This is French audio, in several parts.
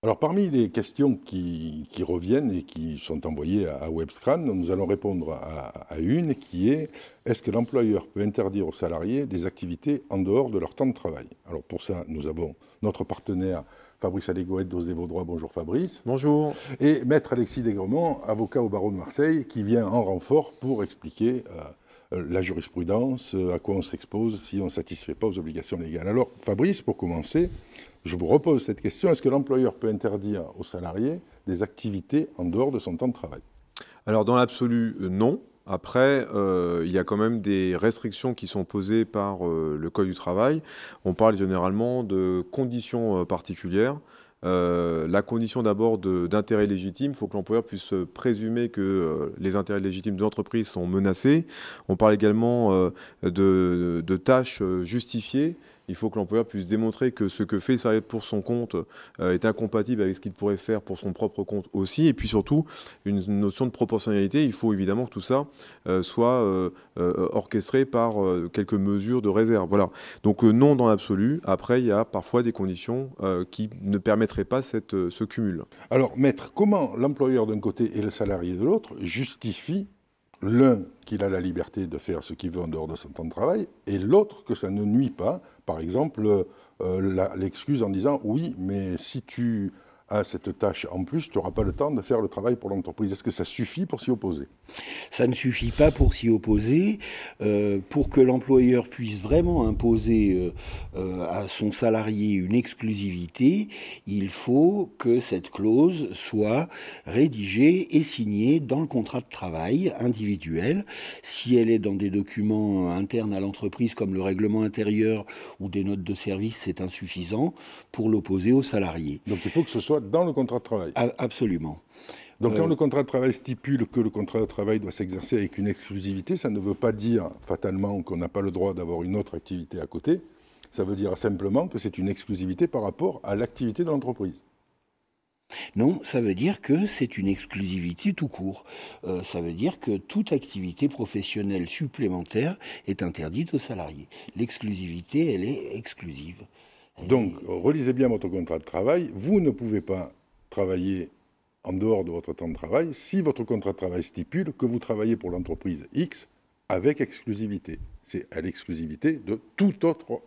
Alors, parmi les questions qui reviennent et qui sont envoyées à Webscran, nous allons répondre à une qui est: est-ce que l'employeur peut interdire aux salariés des activités en dehors de leur temps de travail? Alors, pour ça, nous avons notre partenaire Fabrice Allégouët d'Osez vos droits. Bonjour Fabrice. Bonjour. Et Maître Alexis Desgremont, avocat au barreau de Marseille, qui vient en renfort pour expliquer la jurisprudence, à quoi on s'expose si on ne satisfait pas aux obligations légales. Alors, Fabrice, pour commencer, je vous repose cette question: est-ce que l'employeur peut interdire aux salariés des activités en dehors de son temps de travail? Alors, dans l'absolu, non. Après, il y a quand même des restrictions qui sont posées par le Code du travail. On parle généralement de conditions particulières. La condition d'abord d'intérêt légitime, il faut que l'employeur puisse présumer que les intérêts légitimes de l'entreprise sont menacés. On parle également de tâches justifiées. Il faut que l'employeur puisse démontrer que ce que fait le salarié pour son compte est incompatible avec ce qu'il pourrait faire pour son propre compte aussi. Et puis surtout, une notion de proportionnalité. Il faut évidemment que tout ça soit orchestré par quelques mesures de réserve. Voilà. Donc non dans l'absolu. Après, il y a parfois des conditions qui ne permettraient pas ce cumul. Alors, maître, comment l'employeur d'un côté et le salarié de l'autre justifient l'un qu'il a la liberté de faire ce qu'il veut en dehors de son temps de travail, et l'autre que ça ne nuit pas? Par exemple, l'excuse en disant: oui, mais si tu as cette tâche en plus, tu n'auras pas le temps de faire le travail pour l'entreprise. Est-ce que ça suffit pour s'y opposer? Ça ne suffit pas pour s'y opposer. Pour que l'employeur puisse vraiment imposer à son salarié une exclusivité, il faut que cette clause soit rédigée et signée dans le contrat de travail individuel. Si elle est dans des documents internes à l'entreprise comme le règlement intérieur ou des notes de service, c'est insuffisant pour l'opposer au salarié. Donc il faut que ce soit dans le contrat de travail. Absolument. Donc quand le contrat de travail stipule que le contrat de travail doit s'exercer avec une exclusivité, ça ne veut pas dire fatalement qu'on n'a pas le droit d'avoir une autre activité à côté. Ça veut dire simplement que c'est une exclusivité par rapport à l'activité de l'entreprise. Non, ça veut dire que c'est une exclusivité tout court. Ça veut dire que toute activité professionnelle supplémentaire est interdite aux salariés. L'exclusivité, elle est exclusive. Donc, relisez bien votre contrat de travail. Vous ne pouvez pas travailler en dehors de votre temps de travail si votre contrat de travail stipule que vous travaillez pour l'entreprise X avec exclusivité. C'est à l'exclusivité de toute autre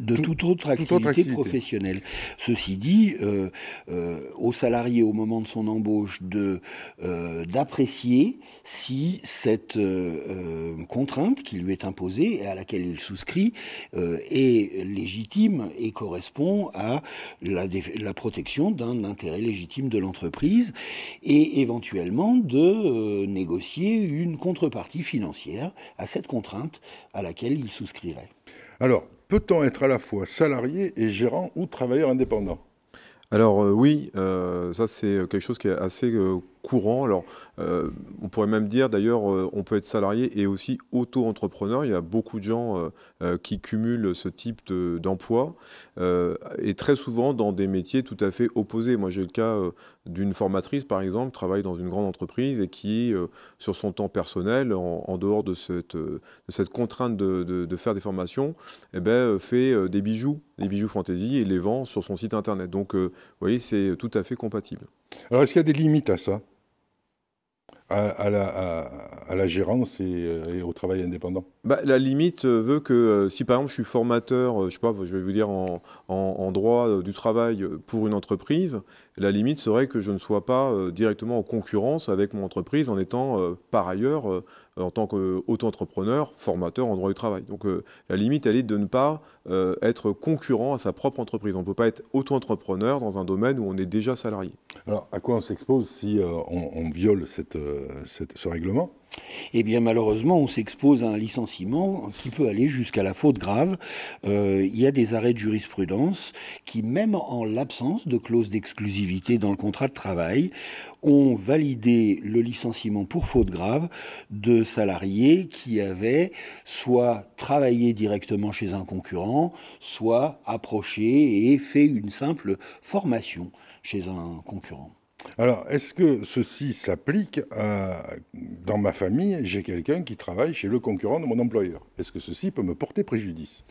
toute autre activité professionnelle. Ceci dit, au salarié, au moment de son embauche, d'apprécier si cette contrainte qui lui est imposée et à laquelle il souscrit est légitime et correspond à la protection d'un intérêt légitime de l'entreprise, et éventuellement de négocier une contrepartie financière à cette contrainte à laquelle il souscrirait. Alors, peut-on être à la fois salarié et gérant ou travailleur indépendant? Alors oui, ça c'est quelque chose qui est assez courant. Alors, on pourrait même dire, d'ailleurs, on peut être salarié et aussi auto-entrepreneur. Il y a beaucoup de gens qui cumulent ce type d'emploi et très souvent dans des métiers tout à fait opposés. Moi, j'ai le cas d'une formatrice, par exemple, qui travaille dans une grande entreprise et qui, sur son temps personnel, en dehors de cette contrainte de faire des formations, eh ben, fait des bijoux fantaisie et les vend sur son site internet. Donc, vous voyez, c'est tout à fait compatible. Alors, est-ce qu'il y a des limites à ça, à la gérance et au travail indépendant? La limite veut que si par exemple je suis formateur, je ne sais pas, je vais vous dire en droit du travail pour une entreprise, la limite serait que je ne sois pas directement en concurrence avec mon entreprise en étant par ailleurs en tant qu'auto-entrepreneur, formateur en droit du travail. Donc la limite, elle est de ne pas être concurrent à sa propre entreprise. On ne peut pas être auto-entrepreneur dans un domaine où on est déjà salarié. Alors, à quoi on s'expose si on viole ce règlement? Eh bien, malheureusement, on s'expose à un licenciement qui peut aller jusqu'à la faute grave. Il y a des arrêts de jurisprudence qui, même en l'absence de clause d'exclusivité dans le contrat de travail, ont validé le licenciement pour faute grave de salariés qui avaient soit travaillé directement chez un concurrent, soit approché et fait une simple formation chez un concurrent. Alors, est-ce que ceci s'applique dans ma famille, j'ai quelqu'un qui travaille chez le concurrent de mon employeur? Est-ce que ceci peut me porter préjudice?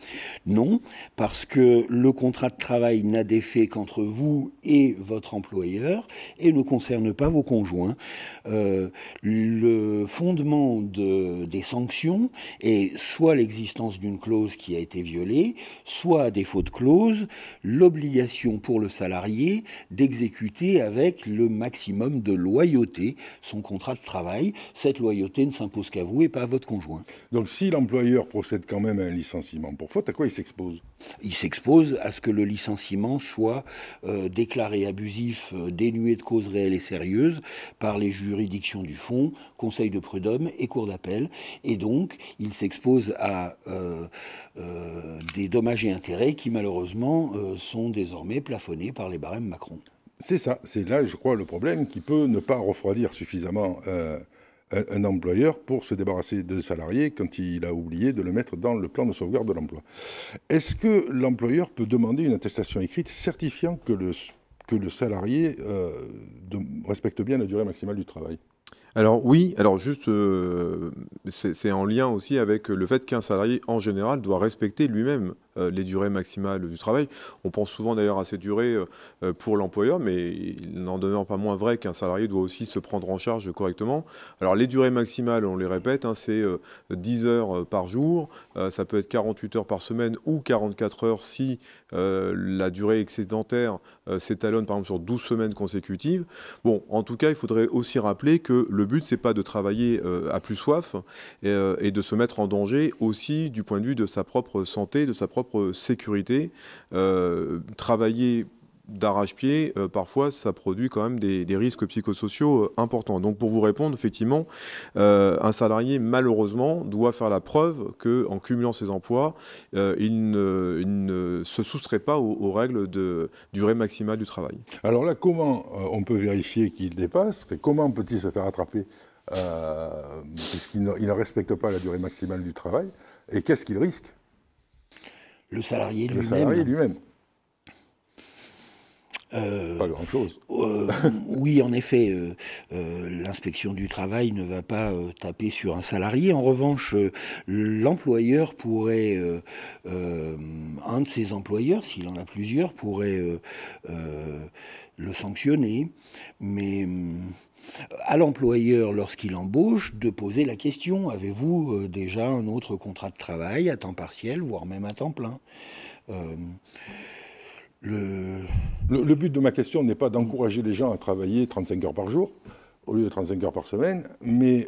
Non, parce que le contrat de travail n'a d'effet qu'entre vous et votre employeur et ne concerne pas vos conjoints. Le fondement des sanctions est soit l'existence d'une clause qui a été violée, soit, à défaut de clause, l'obligation pour le salarié d'exécuter avec le maximum de loyauté son contrat de travail. Cette loyauté ne s'impose qu'à vous et pas à votre conjoint. Donc, si l'employeur procède quand même à un licenciement pour faute, à quoi il s'expose? Il s'expose à ce que le licenciement soit déclaré abusif, dénué de cause réelle et sérieuse par les juridictions du fond, conseil de prud'homme et cour d'appel. Et donc, il s'expose à des dommages et intérêts qui, malheureusement, sont désormais plafonnés par les barèmes Macron. C'est ça, c'est là, je crois, le problème qui peut ne pas refroidir suffisamment un employeur pour se débarrasser de salariés quand il a oublié de le mettre dans le plan de sauvegarde de l'emploi. Est-ce que l'employeur peut demander une attestation écrite certifiant que le salarié respecte bien la durée maximale du travail? Alors oui, alors juste, c'est en lien aussi avec le fait qu'un salarié, en général, doit respecter lui-même les durées maximales du travail. On pense souvent d'ailleurs à ces durées pour l'employeur, mais il n'en demeure pas moins vrai qu'un salarié doit aussi se prendre en charge correctement. Alors les durées maximales, on les répète, hein, c'est 10 heures par jour, ça peut être 48 heures par semaine ou 44 heures si la durée excédentaire s'étalonne par exemple sur 12 semaines consécutives. Bon, en tout cas, il faudrait aussi rappeler que le but, c'est pas de travailler à plus soif et de se mettre en danger aussi du point de vue de sa propre santé, de sa propre sécurité. Travailler d'arrache-pied, parfois, ça produit quand même des risques psychosociaux importants. Donc, pour vous répondre, effectivement, un salarié, malheureusement, doit faire la preuve qu'en cumulant ses emplois, il ne se soustrait pas aux règles de durée maximale du travail. Alors là, comment on peut vérifier qu'il dépasse? Comment peut-il se faire attraper puisqu'il ne respecte pas la durée maximale du travail? Et qu'est-ce qu'il risque? Le salarié lui-même. Le salarié lui-même. Pas grand-chose. Oui, en effet, l'inspection du travail ne va pas taper sur un salarié. En revanche, l'employeur pourrait, un de ses employeurs, s'il en a plusieurs, pourrait le sanctionner. Mais à l'employeur, lorsqu'il embauche, de poser la question: avez-vous déjà un autre contrat de travail à temps partiel, voire même à temps plein? Le but de ma question n'est pas d'encourager les gens à travailler 35 heures par jour, au lieu de 35 heures par semaine, mais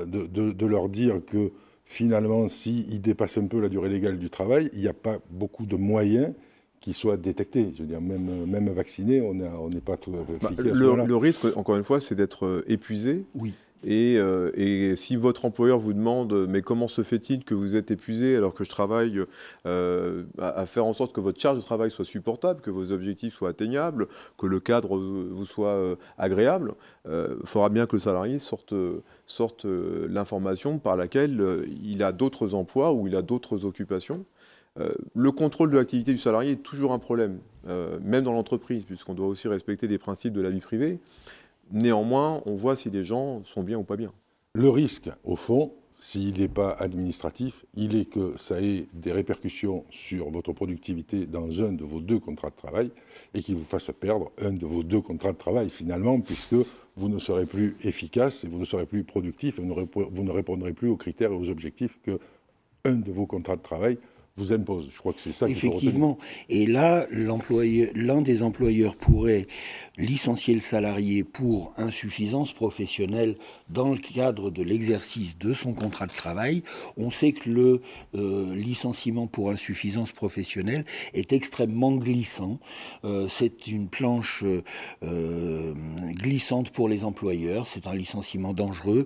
de leur dire que finalement, s'ils dépassent un peu la durée légale du travail, il n'y a pas beaucoup de moyens qui soient détectés. Je veux dire, même vacciné, on n'est pas tout efficace. Le risque, encore une fois, c'est d'être épuisé. Oui. Et si votre employeur vous demande « mais comment se fait-il que vous êtes épuisé alors que je travaille à faire en sorte que votre charge de travail soit supportable, que vos objectifs soient atteignables, que le cadre vous soit agréable », il faudra bien que le salarié sorte l'information par laquelle il a d'autres emplois ou il a d'autres occupations. Le contrôle de l'activité du salarié est toujours un problème, même dans l'entreprise, puisqu'on doit aussi respecter des principes de la vie privée. Néanmoins, on voit si les gens sont bien ou pas bien. Le risque, au fond, s'il n'est pas administratif, il est que ça ait des répercussions sur votre productivité dans un de vos deux contrats de travail et qu'il vous fasse perdre un de vos deux contrats de travail, finalement, puisque vous ne serez plus efficace et vous ne serez plus productif et vous ne répondrez plus aux critères et aux objectifs qu'un de vos contrats de travail vous impose. Je crois que c'est ça qu'il faut retenir. Effectivement. Et là, l'un des employeurs pourrait licencier le salarié pour insuffisance professionnelle dans le cadre de l'exercice de son contrat de travail. On sait que le licenciement pour insuffisance professionnelle est extrêmement glissant. C'est une planche glissante pour les employeurs. C'est un licenciement dangereux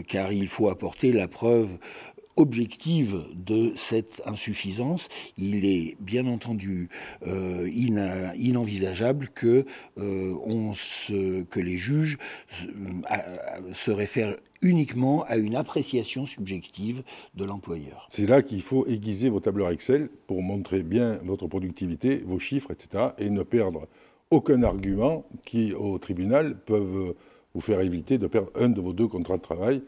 car il faut apporter la preuve objective de cette insuffisance. Il est bien entendu inenvisageable que les juges se réfèrent uniquement à une appréciation subjective de l'employeur. C'est là qu'il faut aiguiser vos tableurs Excel pour montrer bien votre productivité, vos chiffres, etc. et ne perdre aucun argument qui, au tribunal, peuvent vous faire éviter de perdre un de vos 2 contrats de travail,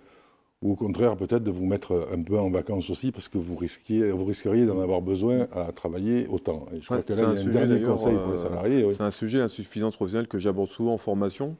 ou au contraire peut-être de vous mettre un peu en vacances aussi, parce que vous risqueriez d'en avoir besoin à travailler autant. Et je crois que là, il y a un dernier conseil pour les salariés. Oui. C'est un sujet, l'insuffisance professionnelle, que j'aborde souvent en formation.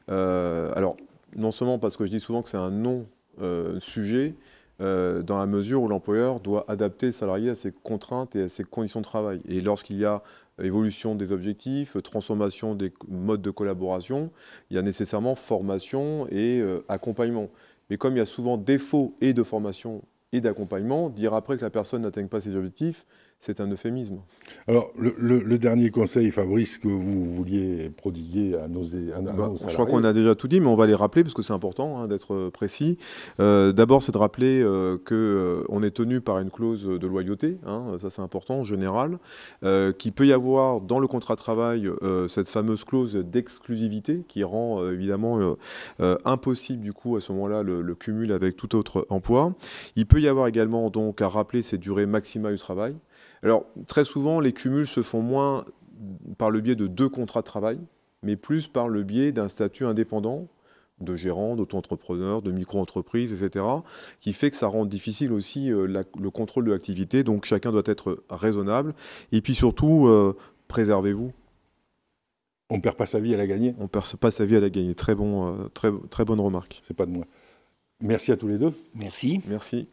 Alors, non seulement parce que je dis souvent que c'est un non-sujet, dans la mesure où l'employeur doit adapter le salarié à ses contraintes et à ses conditions de travail. Et lorsqu'il y a évolution des objectifs, transformation des modes de collaboration, il y a nécessairement formation et accompagnement. Mais comme il y a souvent défaut et de formation et d'accompagnement, dire après que la personne n'atteigne pas ses objectifs, c'est un euphémisme. Alors, le dernier conseil, Fabrice, que vous vouliez prodiguer à nos salariés. Je crois qu'on a déjà tout dit, mais on va les rappeler parce que c'est important d'être précis. D'abord, c'est de rappeler qu'on est tenu par une clause de loyauté, ça c'est important en général, qu'il peut y avoir dans le contrat de travail cette fameuse clause d'exclusivité qui rend évidemment impossible du coup à ce moment-là le cumul avec tout autre emploi. Il peut y avoir également donc à rappeler ces durées maximales du travail. Alors, très souvent, les cumuls se font moins par le biais de 2 contrats de travail, mais plus par le biais d'un statut indépendant, de gérant, d'auto-entrepreneur, de micro-entreprise, etc., qui fait que ça rend difficile aussi le contrôle de l'activité. Donc, chacun doit être raisonnable. Et puis surtout, préservez-vous. On ne perd pas sa vie à la gagner. On ne perd pas sa vie à la gagner. Très bonne remarque. C'est pas de moi. Merci à tous les deux. Merci. Merci.